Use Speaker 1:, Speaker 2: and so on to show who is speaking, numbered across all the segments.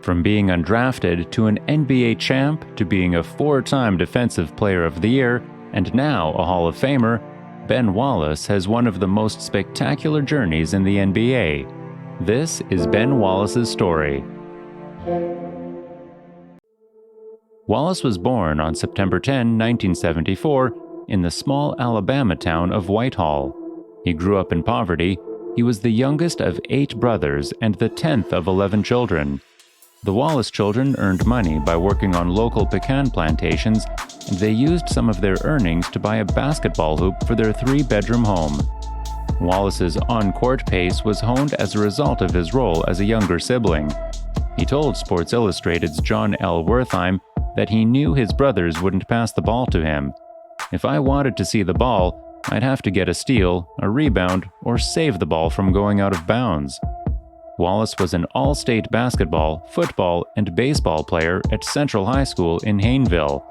Speaker 1: From being undrafted to an NBA champ to being a 4-time Defensive Player of the Year and now a Hall of Famer, Ben Wallace has one of the most spectacular journeys in the NBA. This is Ben Wallace's story. Wallace was born on September 10, 1974, in the small Alabama town of Whitehall. He grew up in poverty. He was the youngest of 8 brothers and the 10th of 11 children. The Wallace children earned money by working on local pecan plantations, and they used some of their earnings to buy a basketball hoop for their 3-bedroom home. Wallace's on-court pace was honed as a result of his role as a younger sibling. He told Sports Illustrated's John L. Wertheim that he knew his brothers wouldn't pass the ball to him. If I wanted to see the ball, I'd have to get a steal, a rebound, or save the ball from going out of bounds. Wallace was an all-state basketball, football, and baseball player at Central High School in Hayneville.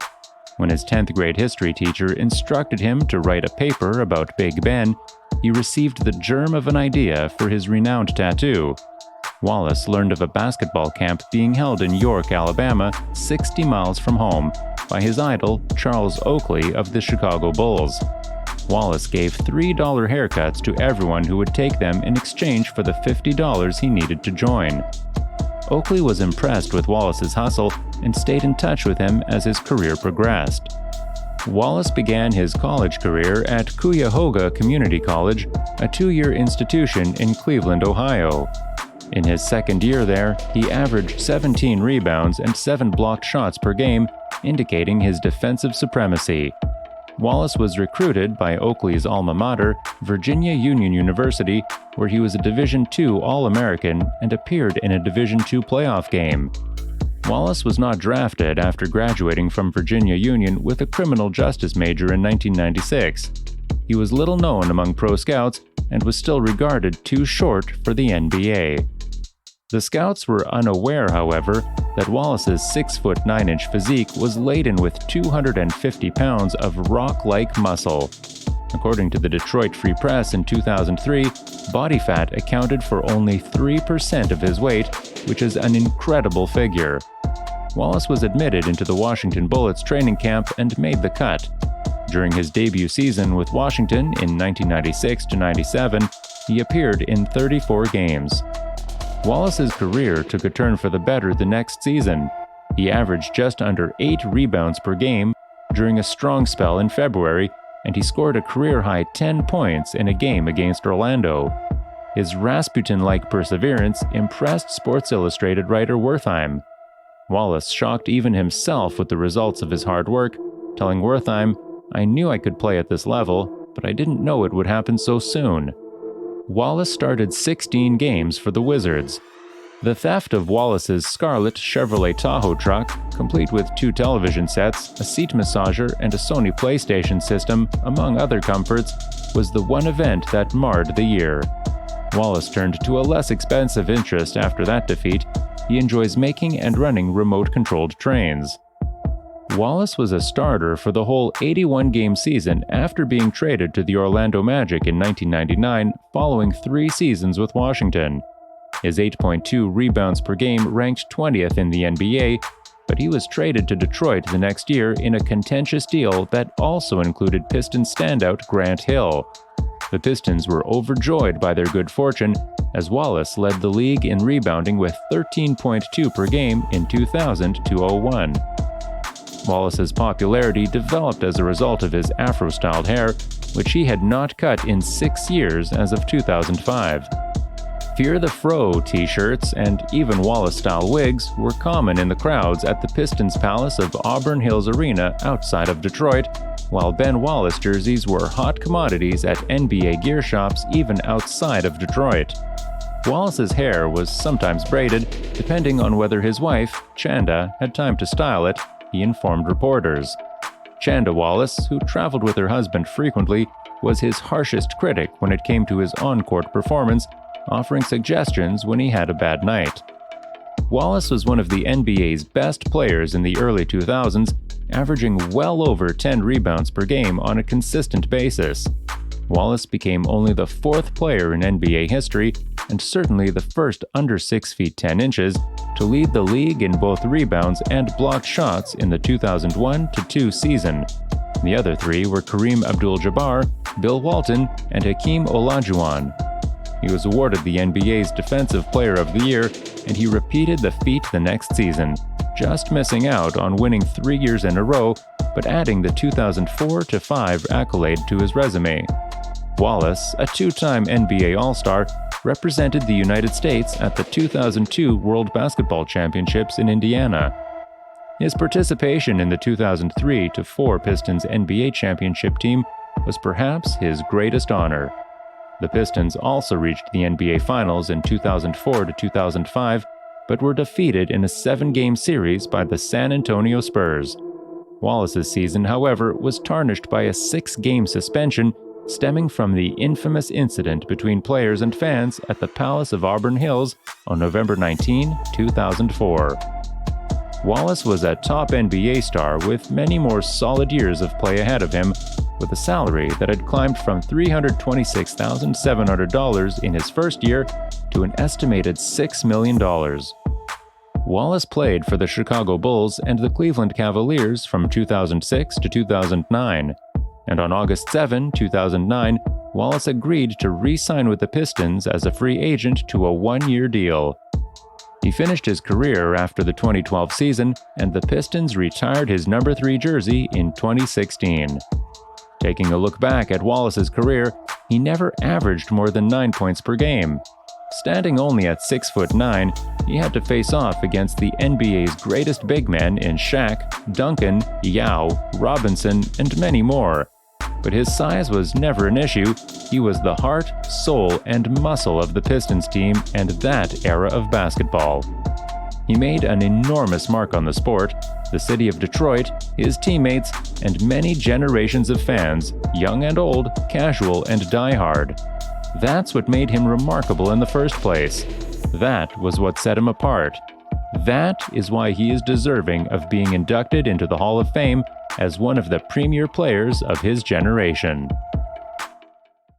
Speaker 1: When his 10th grade history teacher instructed him to write a paper about Big Ben, he received the germ of an idea for his renowned tattoo. Wallace learned of a basketball camp being held in York, Alabama, 60 miles from home, by his idol, Charles Oakley of the Chicago Bulls. Wallace gave $3 haircuts to everyone who would take them in exchange for the $50 he needed to join. Oakley was impressed with Wallace's hustle and stayed in touch with him as his career progressed. Wallace began his college career at Cuyahoga Community College, a 2-year institution in Cleveland, Ohio. In his second year there, he averaged 17 rebounds and 7 blocked shots per game, indicating his defensive supremacy. Wallace was recruited by Oakley's alma mater, Virginia Union University, where he was a Division II All-American and appeared in a Division II playoff game. Wallace was not drafted after graduating from Virginia Union with a criminal justice major in 1996. He was little known among pro scouts and was still regarded too short for the NBA. The scouts were unaware, however, that Wallace's 6'9" physique was laden with 250 pounds of rock-like muscle. According to the Detroit Free Press in 2003, body fat accounted for only 3% of his weight, which is an incredible figure. Wallace was admitted into the Washington Bullets training camp and made the cut. During his debut season with Washington in 1996-97, he appeared in 34 games. Wallace's career took a turn for the better the next season. He averaged just under 8 rebounds per game during a strong spell in February, and he scored a career-high 10 points in a game against Orlando. His Rasputin-like perseverance impressed Sports Illustrated writer Wertheim. Wallace shocked even himself with the results of his hard work, telling Wertheim, "I knew I could play at this level, but I didn't know it would happen so soon." Wallace started 16 games for the Wizards. The theft of Wallace's scarlet Chevrolet Tahoe truck, complete with 2 television sets, a seat massager, and a Sony PlayStation system, among other comforts, was the one event that marred the year. Wallace turned to a less expensive interest after that defeat. He enjoys making and running remote-controlled trains. Wallace was a starter for the whole 81-game season after being traded to the Orlando Magic in 1999 following 3 seasons with Washington. His 8.2 rebounds per game ranked 20th in the NBA, but he was traded to Detroit the next year in a contentious deal that also included Pistons standout Grant Hill. The Pistons were overjoyed by their good fortune, as Wallace led the league in rebounding with 13.2 per game in 2000-01. Wallace's popularity developed as a result of his Afro-styled hair, which he had not cut in 6 years as of 2005. Fear the Fro t-shirts and even Wallace-style wigs were common in the crowds at the Pistons Palace of Auburn Hills Arena outside of Detroit, while Ben Wallace jerseys were hot commodities at NBA gear shops even outside of Detroit. Wallace's hair was sometimes braided, depending on whether his wife, Chanda, had time to style it, he informed reporters. Chanda Wallace, who traveled with her husband frequently, was his harshest critic when it came to his on-court performance, offering suggestions when he had a bad night. Wallace was one of the NBA's best players in the early 2000s, averaging well over 10 rebounds per game on a consistent basis. Wallace became only the 4th player in NBA history, and certainly the first under 6 feet 10 inches, to lead the league in both rebounds and blocked shots in the 2001-2 season. The other 3 were Kareem Abdul-Jabbar, Bill Walton, and Hakeem Olajuwon. He was awarded the NBA's Defensive Player of the Year, and he repeated the feat the next season, just missing out on winning 3 years in a row, but adding the 2004-5 accolade to his resume. Wallace, a 2-time NBA All-Star, represented the United States at the 2002 World Basketball Championships in Indiana. His participation in the 2003-4 Pistons NBA championship team was perhaps his greatest honor. The Pistons also reached the NBA Finals in 2004-2005, but were defeated in a 7-game series by the San Antonio Spurs. Wallace's season, however, was tarnished by a 6-game suspension stemming from the infamous incident between players and fans at the Palace of Auburn Hills on November 19, 2004. Wallace was a top NBA star with many more solid years of play ahead of him, with a salary that had climbed from $326,700 in his first year to an estimated $6 million. Wallace played for the Chicago Bulls and the Cleveland Cavaliers from 2006 to 2009, and on August 7, 2009, Wallace agreed to re-sign with the Pistons as a free agent to a 1-year deal. He finished his career after the 2012 season, and the Pistons retired his number 3 jersey in 2016. Taking a look back at Wallace's career, he never averaged more than 9 points per game. Standing only at 6'9", he had to face off against the NBA's greatest big men in Shaq, Duncan, Yao, Robinson, and many more. But his size was never an issue. He was the heart, soul, and muscle of the Pistons team and that era of basketball. He made an enormous mark on the sport, the city of Detroit, his teammates, and many generations of fans, young and old, casual and diehard. That's what made him remarkable in the first place. That was what set him apart. That is why he is deserving of being inducted into the Hall of Fame as one of the premier players of his generation.